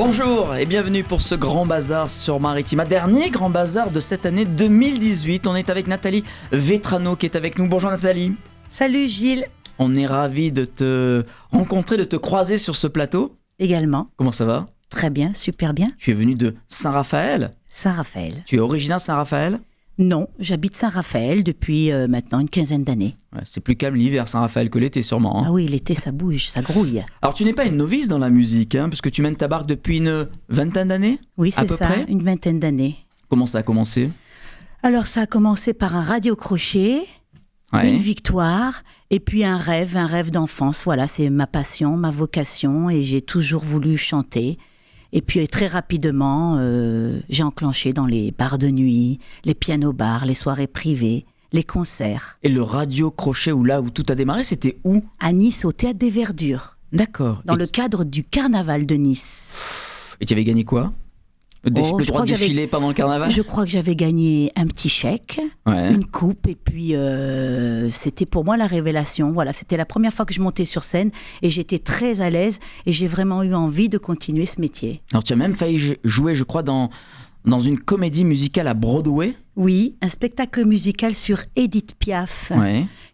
Bonjour et bienvenue pour ce grand bazar sur Maritima, dernier grand bazar de cette année 2018. On est avec Nathalie Vetrano qui est avec nous. Bonjour Nathalie. Salut Gilles. On est ravis de te rencontrer, de te croiser sur ce plateau. Également. Comment ça va ? Très bien, super bien. Tu es venu de Saint-Raphaël ? Saint-Raphaël. Tu es originaire de Saint-Raphaël ? Non, j'habite Saint-Raphaël depuis maintenant une quinzaine d'années. Ouais, c'est plus calme l'hiver Saint-Raphaël que l'été sûrement. Ah oui, l'été ça bouge, ça grouille. Alors tu n'es pas une novice dans la musique, puisque tu mènes ta barque depuis une vingtaine d'années ? Oui, à c'est peu ça, près. une vingtaine d'années. Comment ça a commencé ? Alors ça a commencé par un radio-crochet, une victoire, et puis un rêve d'enfance. Voilà, c'est ma passion, ma vocation, et j'ai toujours voulu chanter. Et puis très rapidement, j'ai enclenché dans les bars de nuit, les pianos-bars, les soirées privées, les concerts. Et le radio-crochet où tout a démarré, c'était où ? À Nice, au Théâtre des Verdures, D'accord. dans le cadre du carnaval de Nice. Et tu avais gagné quoi ? Le je droit crois de que défiler pendant le carnaval ? Je crois que j'avais gagné un petit chèque, une coupe, et puis c'était pour moi la révélation. Voilà, c'était la première fois que je montais sur scène et j'étais très à l'aise et j'ai vraiment eu envie de continuer ce métier. Alors tu as même failli jouer, je crois, dans une comédie musicale à Broadway ? Oui, un spectacle musical sur Édith Piaf,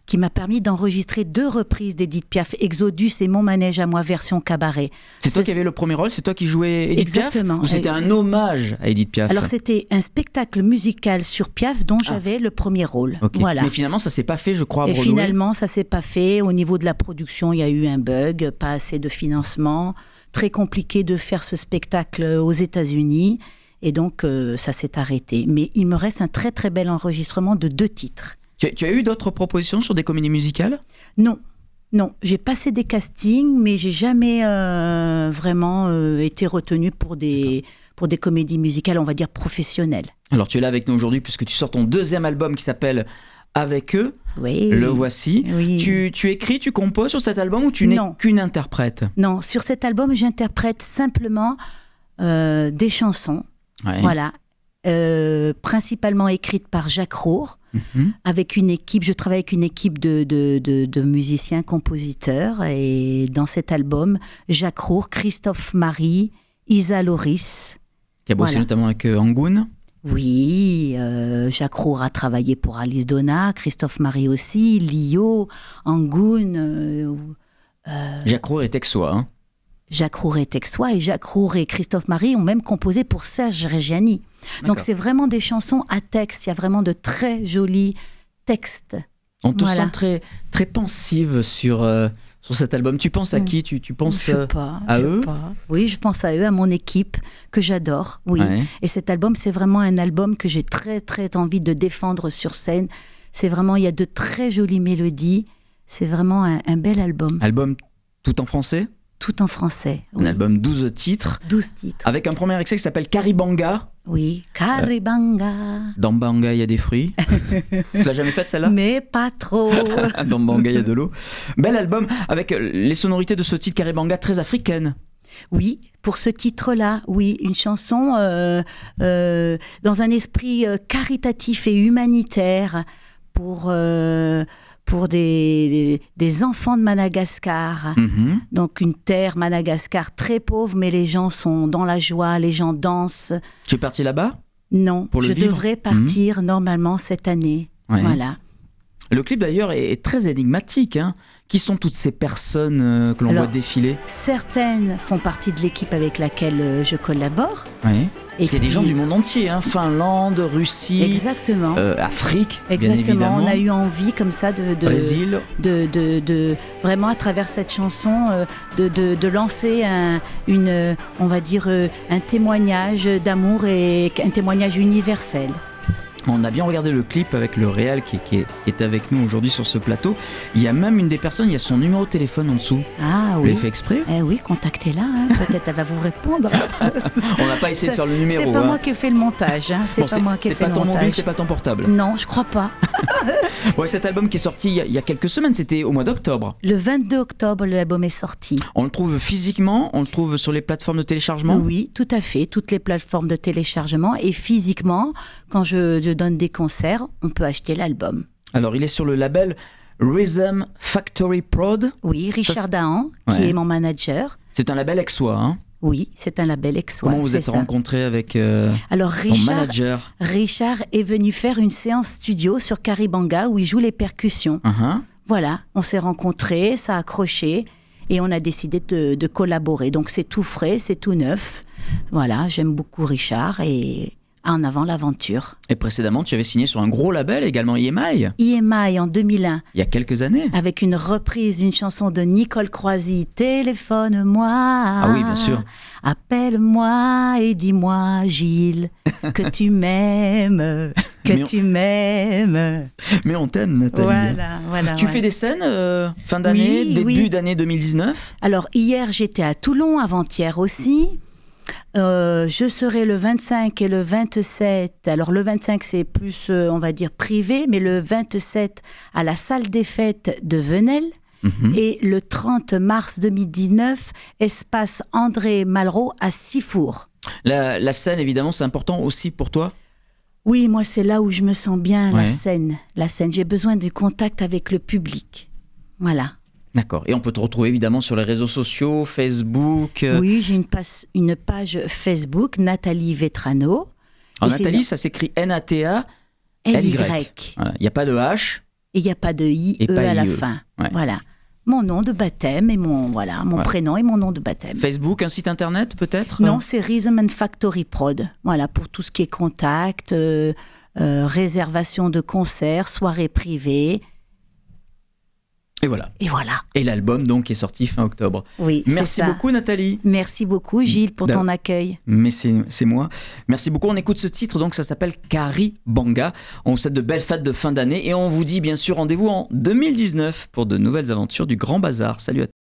qui m'a permis d'enregistrer 2 reprises d'Édith Piaf, Exodus et Mon manège à moi version cabaret. C'est toi qui avais le premier rôle, c'est toi qui jouais Édith Piaf ? Exactement. Ou c'était un hommage à Édith Piaf ? Alors c'était un spectacle musical sur Piaf dont j'avais le premier rôle. Okay. Voilà. Mais finalement ça s'est pas fait, je crois, à Broadway. Et finalement ça s'est pas fait. Au niveau de la production, il y a eu un bug, pas assez de financement, très compliqué de faire ce spectacle aux États-Unis. Et donc, ça s'est arrêté. Mais il me reste un très très bel enregistrement de 2 titres. Tu as eu d'autres propositions sur des comédies musicales ? Non. J'ai passé des castings, mais j'ai jamais vraiment été retenue pour des comédies musicales, on va dire professionnelles. Alors tu es là avec nous aujourd'hui puisque tu sors ton 2e album qui s'appelle Avec eux. Oui. Le voici. Oui. Tu écris, tu composes sur cet album ou tu n'es qu'une interprète ? Non, sur cet album, j'interprète simplement des chansons. Voilà, principalement écrite par Jacques Roure, avec une équipe. Je travaille avec une équipe de musiciens, compositeurs, et dans cet album, Jacques Roure, Christophe Marie, Isa Loris. Qui a bossé notamment avec Angoun. Oui, Jacques Roure a travaillé pour Alice Donna, Christophe Marie aussi, Lio, Angoun. Jacques Roure est texois, Jacques Roure est texois et Jacques Roure et Christophe Marie ont même composé pour Serge Reggiani. Donc c'est vraiment des chansons à texte, il y a vraiment de très jolis textes. On te sent très, très pensive sur cet album. Tu penses à qui ? Tu penses à eux ? Oui, je pense à eux, à mon équipe que j'adore. Oui. Et cet album, c'est vraiment un album que j'ai très très envie de défendre sur scène. C'est vraiment, il y a de très jolies mélodies. C'est vraiment un bel album. Album tout en français ? Tout en français. Un album 12 titres. 12 titres. Avec un premier extrait qui s'appelle Caribanga. Oui, Caribanga. Dans Banga, il y a des fruits. Tu l'as jamais faite celle-là ? Mais pas trop. Dans Banga, il y a de l'eau. Bel album avec les sonorités de ce titre Caribanga très africaines. Oui, pour ce titre-là, oui, une chanson dans un esprit caritatif et humanitaire pour des enfants de Madagascar. Donc une terre, Madagascar, très pauvre, mais les gens sont dans la joie, les gens dansent. Tu es parti là-bas ? Non, je vivre devrais partir normalement cette année. Voilà. Le clip d'ailleurs est très énigmatique. Qui sont toutes ces personnes que l'on voit défiler ? Certaines font partie de l'équipe avec laquelle je collabore. Parce qu'il y a des gens du monde entier, Finlande, Russie, exactement. Afrique, exactement. Bien évidemment. On a eu envie comme ça Brésil. de vraiment à travers cette chanson de lancer on va dire un témoignage d'amour et un témoignage universel. On a bien regardé le clip avec le réal qui est avec nous aujourd'hui sur ce plateau. Il y a même une des personnes, il y a son numéro de téléphone en dessous. Ah oui. Vous l'avez fait exprès ? Oui, contactez-la, peut-être elle va vous répondre. On n'a pas essayé de faire le numéro. C'est pas moi qui ai fait le montage. C'est pas moi qui ai fait le montage. C'est pas ton mobile, c'est pas ton portable. Non, je crois pas. Cet album qui est sorti il y a quelques semaines, c'était au mois d'octobre. Le 22 octobre, l'album est sorti. On le trouve physiquement, on le trouve sur les plateformes de téléchargement ? Oui, tout à fait, toutes les plateformes de téléchargement. Et physiquement, quand je donne des concerts, on peut acheter l'album. Alors, il est sur le label Rhythm Factory Prod. Oui, Richard Dahan, qui est mon manager. C'est un label aixois, Oui, c'est un label X. Comment vous êtes rencontrés avec Alors, ton manager? Richard est venu faire une séance studio sur Caribanga où il joue les percussions. Voilà, on s'est rencontrés, ça a accroché et on a décidé de collaborer. Donc c'est tout frais, c'est tout neuf. Voilà, j'aime beaucoup Richard et en avant l'aventure. Et précédemment, tu avais signé sur un gros label également, EMI. EMI en 2001. Il y a quelques années. Avec une reprise d'une chanson de Nicole Croisy. Téléphone-moi. Ah oui, bien sûr. Appelle-moi et dis-moi, Gilles, que tu m'aimes, tu m'aimes. Mais on t'aime, Nathalie. Voilà. Tu fais des scènes fin d'année, début d'année 2019 ? Alors, hier, j'étais à Toulon, avant-hier aussi. Je serai le 25 et le 27. Alors le 25 c'est plus on va dire privé, mais le 27 à la salle des fêtes de Venelle. Et le 30 mars 2019, espace André Malraux à Sifour. La scène évidemment c'est important aussi pour toi ? Oui, moi c'est là où je me sens bien, la scène. J'ai besoin du contact avec le public. Voilà. D'accord. Et on peut te retrouver évidemment sur les réseaux sociaux, Facebook. Oui, j'ai une page Facebook, Nathalie Vetrano. Alors Nathalie, ça s'écrit N-A-T-A-L-Y. Voilà. Il n'y a pas de H. Et il n'y a pas de I-E à la fin. Ouais. Voilà. Mon nom de baptême et mon prénom et mon nom de baptême. Facebook, un site internet peut-être ? Non, c'est Rhythm and Factory Prod. Voilà, pour tout ce qui est contact, réservation de concerts, soirées privées. Et voilà. Et l'album donc est sorti fin octobre. Oui, merci beaucoup Nathalie. Merci beaucoup Gilles pour ton accueil. Mais c'est moi. Merci beaucoup. On écoute ce titre donc ça s'appelle Caribanga. On vous souhaite de belles fêtes de fin d'année et on vous dit bien sûr rendez-vous en 2019 pour de nouvelles aventures du Grand Bazar. Salut à tous.